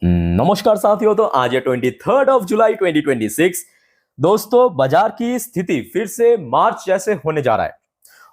नमस्कार साथियों। तो आज है 23 जुलाई 2026। दोस्तों, बाजार की स्थिति फिर से मार्च जैसे होने जा रहा है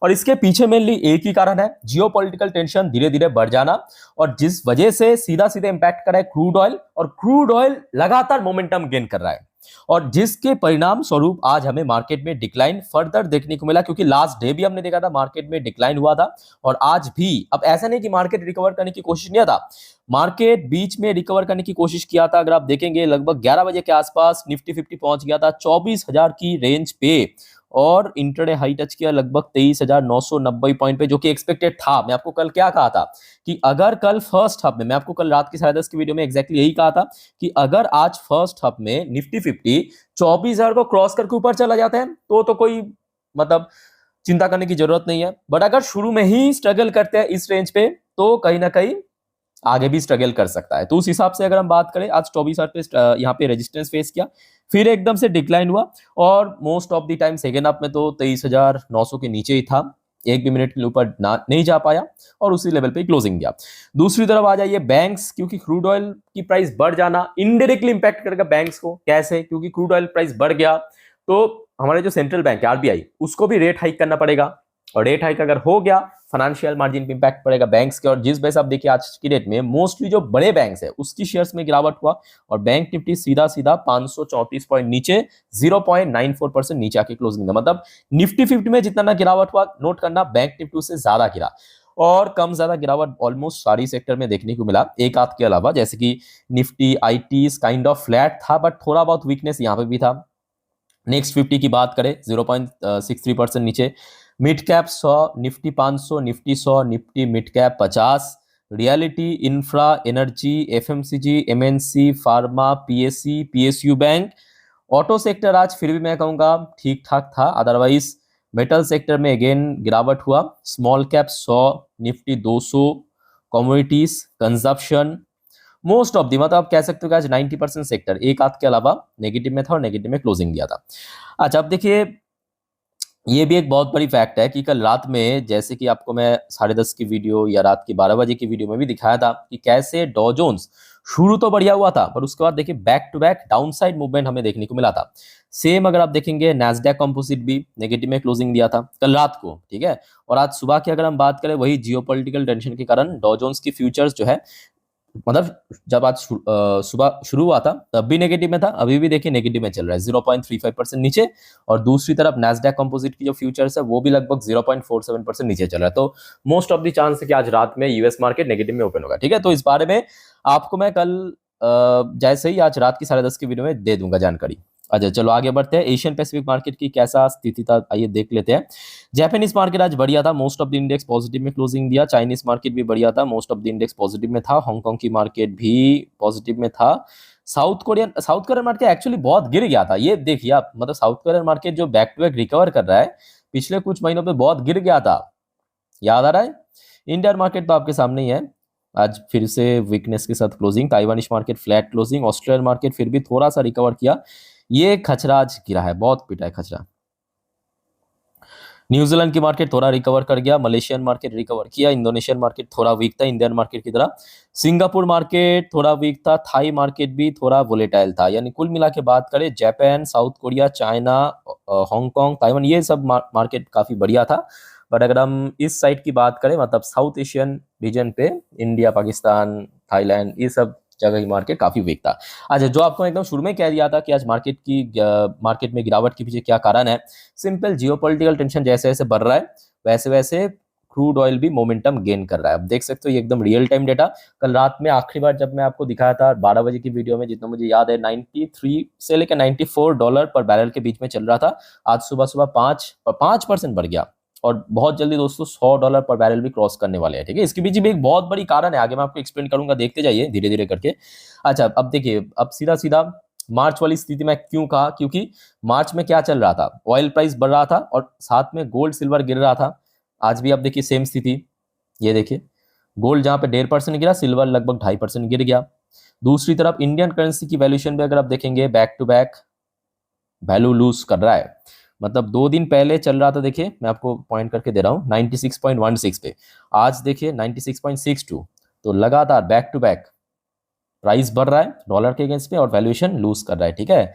और इसके पीछे मेनली एक ही कारण है, जियोपॉलिटिकल टेंशन धीरे धीरे बढ़ जाना, और जिस वजह से सीधा सीधा इंपैक्ट कर रहा है क्रूड ऑयल, और क्रूड ऑयल लगातार मोमेंटम गेन कर रहा है और जिसके परिणाम स्वरूप आज हमें मार्केट में डिक्लाइन फर्दर देखने को मिला, क्योंकि लास्ट डे भी हमने देखा था मार्केट में डिक्लाइन हुआ था और आज भी। अब ऐसा नहीं कि मार्केट रिकवर करने की कोशिश नहीं था, मार्केट बीच में रिकवर करने की कोशिश किया था। अगर आप देखेंगे लगभग 11 बजे के आसपास निफ्टी 50 पहुंच गया था 24,000 की रेंज पे और इंटरडे हाई टच किया लगभग 23,990 पॉइंट पे, जो कि एक्सपेक्टेड था। मैं आपको कल क्या कहा था कि अगर कल फर्स्ट हाफ में, मैं आपको कल रात की 10:30 की वीडियो में एग्जैक्टली यही कहा था कि अगर आज फर्स्ट हाफ में निफ्टी 50 24,000 को क्रॉस करके ऊपर चला जाता है तो कोई मतलब चिंता करने की जरूरत नहीं है। बट अगर शुरू में ही स्ट्रगल करते हैं इस रेंज पे तो कहीं ना कहीं आगे भी स्ट्रगल कर सकता है। तो उस हिसाब से अगर हम बात करें, आज 24,000 पे यहाँ पे रेजिस्टेंस फेस किया, फिर एकदम से डिक्लाइन हुआ और most of the time second half में तो 23,900 के नीचे ही था, एक भी मिनट के ऊपर नहीं जा पाया और उसी लेवल पे क्लोजिंग गया। दूसरी तरफ आ जाइए बैंक्स, क्योंकि क्रूड ऑयल की प्राइस बढ़ जाना इनडायरेक्टली इंपैक्ट करेगा बैंक्स को। कैसे? क्योंकि क्रूड ऑयल प्राइस बढ़ गया तो हमारे जो सेंट्रल बैंक है आरबीआई, उसको भी रेट हाइक करना पड़ेगा और रेट हाइक अगर हो गया फाइनेंशियल मार्जिन पे इंपैक्ट पड़ेगा बैंक्स के। और जिस वजह से आप देखिए आज की डेट में मोस्टली जो बड़े बैंक्स है उसकी शेयर्स में गिरावट हुआ और बैंक निफ्टी सीधा सीधा 534 पॉइंट नीचे 0.94% नीचे आके क्लोजिंग था। मतलब निफ्टी 50 में जितना ना गिरावट हुआ, नोट करना, बैंक निफ्टी से ज्यादा गिरा और कम ज्यादा गिरावट ऑलमोस्ट सारी सेक्टर में देखने को मिला, एक आध के अलावा। जैसे कि Nifty IT kind of flat था बट थोड़ा बहुत वीकनेस यहाँ पे भी था। नेक्स्ट 50 की बात करें 0.63% नीचे। Mid cap 100, Nifty 500, Nifty 100, Nifty mid cap 50। Reality, infra, energy, FMCG, MNC, pharma, PSC, PSU bank. Auto sector आज फिर भी मैं कहूंगा ठीक ठाक था, अदरवाइज मेटल सेक्टर में अगेन गिरावट हुआ। Small cap 100, Nifty 200, commodities, consumption, most of the, मतलब आप कह सकते हो कि आज 90% सेक्टर एक आध के अलावा नेगेटिव में था और नेगेटिव में क्लोजिंग दिया था। अच्छा, अब देखिए ये भी एक बहुत बड़ी फैक्ट है कि कल रात में, जैसे कि आपको मैं 10:30 की वीडियो या रात की 12 बजे की वीडियो में भी दिखाया था कि कैसे डॉ जोन्स शुरू तो बढ़िया हुआ था पर उसके बाद देखिए back to back downside movement हमें देखने को मिला था। सेम अगर आप देखेंगे नैस्डैक कंपोजिट भी नेगेटिव में क्लोजिंग दिया था कल रात को, ठीक है। और आज सुबह की अगर हम बात करें, वही जियोपॉलिटिकल टेंशन के कारण डॉ जोन्स की फ्यूचर्स जो है, मतलब जब आज सुबह शुरू हुआ था तब भी नेगेटिव में था, अभी भी देखिए नेगेटिव में चल रहा है 0.35% नीचे। और दूसरी तरफ नैस्डैक कंपोजिट की जो फ्यूचर्स है वो भी लगभग 0.47% नीचे चल रहा है। तो मोस्ट ऑफ द चांस है कि आज रात में यूएस मार्केट नेगेटिव में ओपन होगा, ठीक है। तो इस बारे में आपको मैं कल जैसे ही आज रात की 10:30 की वीडियो में दे दूंगा जानकारी। अच्छा चलो आगे बढ़ते हैं। एशियन पैसिफिक मार्केट की कैसा स्थिति था आइए देख लेते हैं। जापानीज मार्केट आज बढ़िया था, most of the index positive में क्लोजिंग दिया। चाइनीज मार्केट भी बढ़िया था, most of the index positive में था। हांगकांग की मार्केट भी पॉजिटिव में था। साउथ कोरियन मार्केट एक्चुअली बहुत गिर गया था, ये देखिए आप, मतलब साउथ कोरियन मार्केट जो बैक टू बैक रिकवर कर रहा है, पिछले कुछ महीनों में बहुत गिर गया था, याद आ रहा है। इंडियन मार्केट तो आपके सामने ही है, आज फिर से वीकनेस के साथ closing. Taiwanese market flat closing. Australian market फिर भी थोड़ा सा रिकवर किया, ये खचरा आज गिरा है, बहुत पिटा है खचरा। न्यूजीलैंड की मार्केट थोड़ा रिकवर कर गया। मलेशियन मार्केट रिकवर किया। इंडोनेशियन मार्केट थोड़ा वीक था इंडियन मार्केट की तरह। सिंगापुर मार्केट थोड़ा वीक था। थाई मार्केट भी थोड़ा वोलेटाइल था। यानी कुल मिला के बात करें, Japan, south Korea, China, Hong Kong, Taiwan, ये सब मार्केट काफी बढ़िया था। बट अगर हम इस साइड की बात करें, मतलब साउथ एशियन रीजन पे, इंडिया, पाकिस्तान, थाईलैंड, ये सब जगह की मार्केट काफी वीक था। अच्छा, जो आपको एकदम शुरू में कह दिया था कि आज मार्केट में गिरावट के पीछे क्या कारण है, सिंपल जियोपॉलिटिकल टेंशन जैसे जैसे बढ़ रहा है वैसे वैसे क्रूड ऑयल भी मोमेंटम गेन कर रहा है। अब देख सकते हो ये एकदम रियल टाइम डेटा। कल रात में आखिरी बार जब मैं आपको दिखाया था 12 बजे की वीडियो में, जितना मुझे याद है 93 से लेकर $94 पर बैरल के बीच में चल रहा था। आज सुबह सुबह 5% बढ़ गया और बहुत जल्दी दोस्तों $100 पर बैरल भी क्रॉस करने वाले हैं, ठीक है। इसके पीछे भी एक बहुत बड़ी कारण है, आगे मैं आपको एक्सप्लेन करूंगा, देखते जाइए धीरे धीरे करके। अच्छा, अब देखिए, अब सीधा सीधा मार्च वाली स्थिति में क्यों कहा, क्योंकि मार्च में क्या चल रहा था, ऑयल प्राइस बढ़ रहा था और साथ में गोल्ड सिल्वर गिर रहा था। आज भी आप देखिए सेम स्थिति, ये देखिए गोल्ड जहां पे 1.5% गिरा, सिल्वर लगभग 2.5% गिर गया। दूसरी तरफ इंडियन करेंसी की वैल्यूएशन भी अगर आप देखेंगे, back to back value lose कर रहा है। मतलब 2 दिन पहले चल रहा था, देखिए मैं आपको पॉइंट करके दे रहा हूँ 96.16 पे, आज देखिए 96.62। तो लगातार बैक टू बैक प्राइस बढ़ रहा है डॉलर के अगेंस्ट पे और वैल्यूएशन लूज कर रहा है, ठीक है।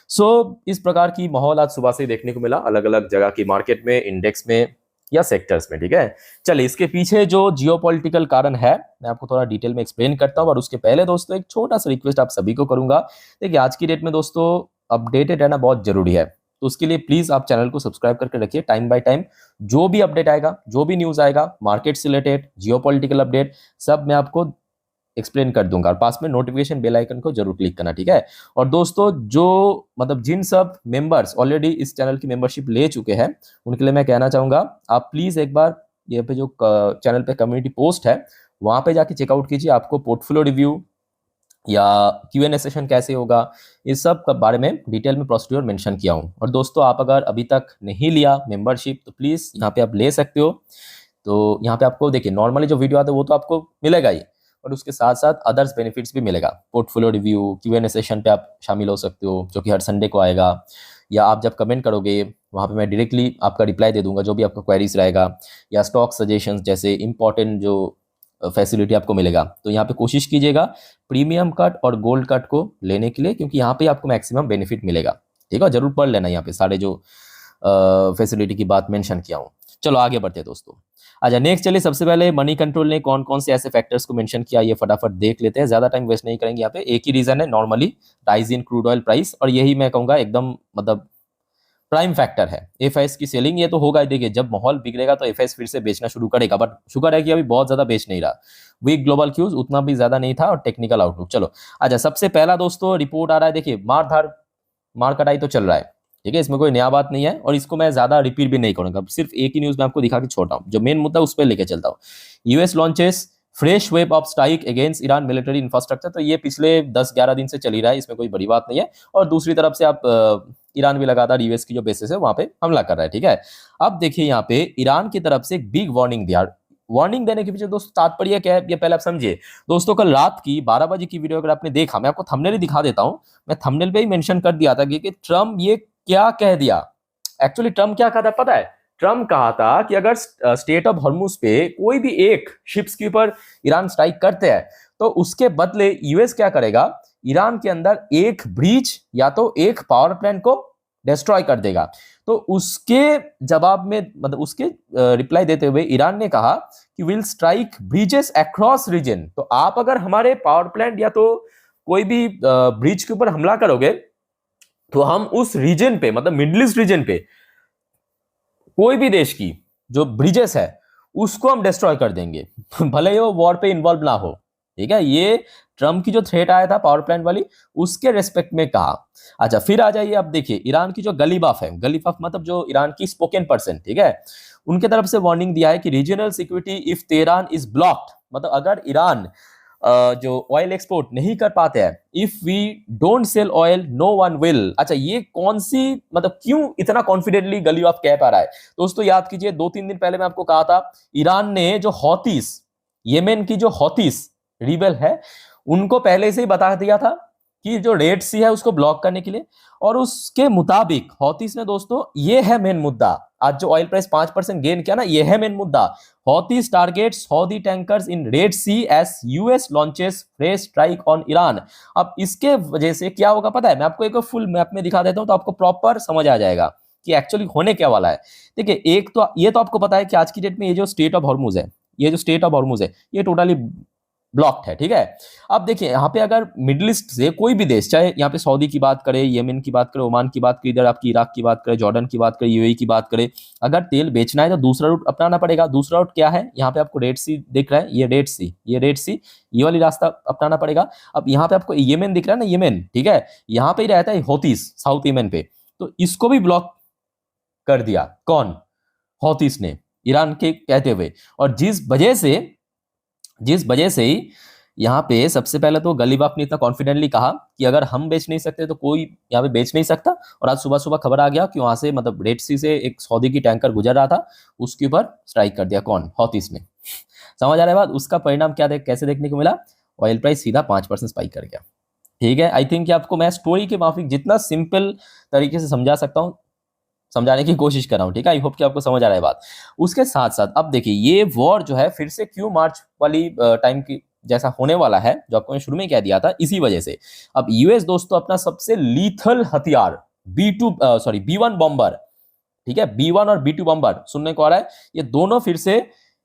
सो इस प्रकार की माहौल आज सुबह से देखने को मिला अलग अलग जगह की मार्केट में, इंडेक्स में या सेक्टर्स में, ठीक है। चलिए इसके पीछे जो जियोपॉलिटिकल कारण है मैं आपको थोड़ा डिटेल में एक्सप्लेन करता हूं, और उसके पहले दोस्तों एक छोटा सा रिक्वेस्ट आप सभी को करूंगा। देखिए आज की डेट में दोस्तों अपडेटेड रहना बहुत जरूरी है, तो उसके लिए प्लीज आप चैनल को सब्सक्राइब करके रखिए। टाइम बाय टाइम जो भी अपडेट आएगा, जो भी न्यूज आएगा मार्केट से रिलेटेड, जियोपॉलिटिकल अपडेट, सब मैं आपको एक्सप्लेन कर दूंगा। और पास में नोटिफिकेशन बेल आइकन को जरूर क्लिक करना, ठीक है। और दोस्तों जो मतलब जिन सब मेंबर्स ऑलरेडी इस चैनल की मेंबरशिप ले चुके हैं उनके लिए मैं कहना चाहूंगा आप प्लीज एक बार ये पे जो चैनल पे कम्युनिटी पोस्ट है वहां पे जाके चेकआउट कीजिए। आपको पोर्टफोलियो रिव्यू या Q&A सेशन कैसे होगा इस सब के बारे में डिटेल में प्रोसीड्योर मेंशन किया हूँ। और दोस्तों आप अगर अभी तक नहीं लिया मेंबरशिप तो प्लीज यहाँ पे आप ले सकते हो। तो यहाँ पे आपको देखिए नॉर्मली जो वीडियो आता है वो तो आपको मिलेगा ही, और उसके साथ साथ अदर्स बेनिफिट्स भी मिलेगा। पोर्टफोलियो रिव्यू, Q&A सेशन पे आप शामिल हो सकते हो जो कि हर संडे को आएगा, या आप जब कमेंट करोगे वहाँ पे मैं डायरेक्टली आपका रिप्लाई दे दूंगा जो भी आपका क्वेरीज रहेगा, या स्टॉक सजेशंस जैसे इंपॉर्टेंट जो फैसिलिटी आपको मिलेगा। तो यहाँ पे कोशिश कीजिएगा प्रीमियम कट और गोल्ड कट को लेने के लिए, क्योंकि यहाँ पे आपको मैक्सिमम बेनिफिट मिलेगा, ठीक है। जरूर पढ़ लेना यहाँ पे सारे जो फैसिलिटी की बात मेंशन किया हूँ। चलो आगे बढ़ते हैं दोस्तों। अच्छा नेक्स्ट चलिए सबसे पहले मनी कंट्रोल ने कौन कौन से ऐसे फैक्टर्स को मेंशन किया ये फटाफट देख लेते हैं। ज्यादा टाइम वेस्ट नहीं करेंगे यहाँ पे। एक ही रीजन है normally, rise in crude oil price, और यही मैं कहूंगा एकदम मतलब प्राइम फैक्टर है। एफआईएस की सेलिंग ये तो होगा ही, देखिए जब माहौल बिगड़ेगा तो एफआईएस फिर से बेचना शुरू करेगा, बट शुक्र है कि अभी बहुत ज्यादा बेच नहीं रहा। वीक ग्लोबल क्यूज उतना भी ज्यादा नहीं था, और टेक्निकल आउटलुक। चलो अच्छा सबसे पहला दोस्तों रिपोर्ट आ रहा है, देखिए मार कटाई तो चल रहा है, ठीक है, इसमें कोई नया बात नहीं है, और इसको मैं ज्यादा रिपीट भी नहीं करूंगा। सिर्फ एक ही न्यूज में आपको दिखा के छोड़ा हूं, जो मेन मुद्दा उस पर लेके चलता हूं। US launches fresh wave of strike against Iran military infrastructure, तो ये पिछले 10-11 दिन से चल ही रहा है, इसमें कोई बड़ी बात नहीं है। और दूसरी तरफ से आप ईरान भी लगातार यूएस की जो बेसिस है वहां पे हमला कर रहा है, ठीक है। अब देखिए यहाँ पे ईरान की तरफ से एक बिग वार्निंग दिया। वार्निंग देने के पीछे दोस्तों तात्पर्य क्या है ये पहले आप समझिए। दोस्तों कल रात की 12 बजे की वीडियो अगर आपने देखा, मैं आपको थंबनेल ही दिखा देता हूं। मैं थंबनेल पे ही मेंशन कर दिया था कि ट्रम्प ये क्या कह दिया। एक्चुअली ट्रम्प क्या कहा था पता है? ट्रम्प कहा था कि अगर स्टेट ऑफ हॉर्मुज पे कोई भी एक शिप्स के ऊपर ईरान स्ट्राइक करते हैं तो उसके बदले यूएस क्या करेगा, ईरान के अंदर एक ब्रीच या तो एक पावर प्लांट को डिस्ट्रॉय कर देगा। तो उसके जवाब में मतलब उसके रिप्लाई देते हुए ईरान ने कहा कि will strike breaches across region. तो आप अगर हमारे पावर प्लांट या तो कोई भी ब्रीच के ऊपर हमला करोगे तो हम उस रीजन पे मतलब मिडिल ईस्ट रीजन पे कोई भी देश की जो ब्रिजेस है उसको हम डिस्ट्रॉय कर देंगे भले ही वो वॉर पे इन्वॉल्व ना हो, ठीक है। ये ट्रम्प की जो थ्रेट आया था पावर प्लांट वाली उसके रेस्पेक्ट में कहा। अच्छा फिर आ जाइए, अब देखिए ईरान की जो गलीबाफ है, गलीबाफ मतलब जो ईरान की स्पोकन पर्सन, ठीक है, उनके तरफ से वार्निंग दिया है कि regional security if Tehran is blocked, मतलब अगर ईरान जो ऑयल एक्सपोर्ट नहीं कर पाते हैं, if we don't sell oil no one will. अच्छा ये कौन सी मतलब क्यों इतना कॉन्फिडेंटली गलीबाफ कह पा रहा है? दोस्तों याद कीजिए 2-3 दिन पहले मैं आपको कहा था ईरान ने जो हौतीस, येमेन की जो हौतीस रिबेल है उनको पहले से ही बता दिया था कि जो रेड सी है उसको ब्लॉक करने के लिए, और उसके मुताबिक हौतीस ने दोस्तों ये है मेन मुद्दा। आज जो ऑयल प्राइस 5% गेन किया ना, ये है मेन मुद्दा। Houthis targets Houthi tankers in Red Sea as US launches fresh strike on Iran. अब इसके वजह से क्या होगा पता है? मैं आपको एक फुल मैप में दिखा देता हूं तो आपको प्रॉपर समझ आ जाएगा कि एक्चुअली होने क्या वाला है। देखिए एक तो ये तो आपको पता है कि आज की डेट में ये जो स्टेट ऑफ हॉर्मुज है, ये जो स्टेट ऑफ हॉर्मुज है ये टोटली ब्लॉक्ड है, ठीक है। अब देखिए यहाँ पे अगर मिडिल ईस्ट से कोई भी देश, चाहे यहाँ पे सऊदी की बात करें, येमेन की बात करें, ओमान की बात करें, इधर आपकी इराक की बात करें, जॉर्डन की बात करें, यूएई की बात करें, अगर तेल बेचना है तो दूसरा रूट अपनाना पड़ेगा। दूसरा रूट क्या है? यहाँ पे आपको रेड सी दिख रहा है, ये रेड सी, ये वाली रास्ता अपनाना पड़ेगा। अब यहाँ पे आपको येमेन दिख रहा है ना, येमेन, ठीक है, यहाँ पे ही रहता है हौतीस साउथ येमेन पे, तो इसको भी ब्लॉक कर दिया। कौन? हौतीस ने, ईरान के कहते हुए। और जिस वजह से ही यहाँ पे सबसे पहले तो गलीबाफ ने इतना कॉन्फिडेंटली कहा कि अगर हम बेच नहीं सकते तो कोई यहाँ पे बेच नहीं सकता। और आज सुबह सुबह खबर आ गया कि वहां से मतलब रेड सी से एक सऊदी की टैंकर गुजर रहा था, उसके ऊपर स्ट्राइक कर दिया। कौन? हौतीस ने। समझ आ रहा है बात? उसका परिणाम क्या कैसे देखने को मिला? ऑयल प्राइस सीधा 5% स्पाइक कर गया, ठीक है। आई थिंक आपको मैं स्टोरी के माफिक जितना सिंपल तरीके से समझा सकता हूँ समझाने की कोशिश कर रहा हूं, ठीक है। आई होप कि आपको समझ आ रहा है बात। उसके साथ साथ अब देखिए ये वॉर जो है फिर से क्यों मार्च वाली टाइम की जैसा होने वाला है, जो आपको मैं शुरू में कह दिया था, इसी वजह से अब यूएस दोस्तों अपना सबसे लीथल हथियार B1 बॉम्बर, ठीक है, B1 और B2 बम्बर सुनने को आ रहा है, ये दोनों फिर से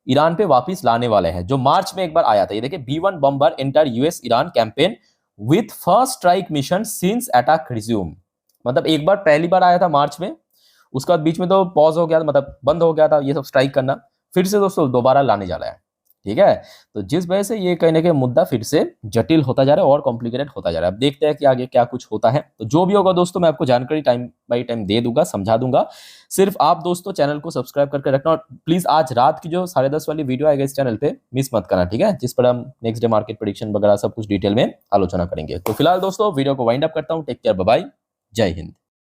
ईरान पे वापस लाने वाले हैं, जो मार्च में एक बार आया था। ये देखिए, B1 बम्बर enter US Iran campaign with first strike mission since attack resume. मतलब एक बार पहली बार आया था मार्च में, उसके बाद बीच में तो पॉज हो गया, मतलब बंद हो गया था ये सब स्ट्राइक करना, फिर से दोस्तों दोबारा लाने जा रहा है, ठीक है। तो जिस वजह से ये कहीं ना कहीं मुद्दा फिर से जटिल होता जा रहा है और कॉम्प्लिकेटेड होता जा रहा है। अब देखते हैं कि आगे क्या कुछ होता है। तो जो भी होगा दोस्तों मैं आपको जानकारी टाइम बाई टाइम दे दूंगा, समझा दूंगा। सिर्फ आप दोस्तों चैनल को सब्सक्राइब करके रखना, और प्लीज आज रात की जो 10:30 वाली वीडियो आएगा इस चैनल पे मिस मत करना, ठीक है, जिस पर हम नेक्स्ट डे मार्केट प्रेडिक्शन वगैरह सब कुछ डिटेल में आलोचना करेंगे। तो फिलहाल दोस्तों वीडियो को वाइंड अप करता हूँ। टेक केयर, बाय बाय, जय हिंद।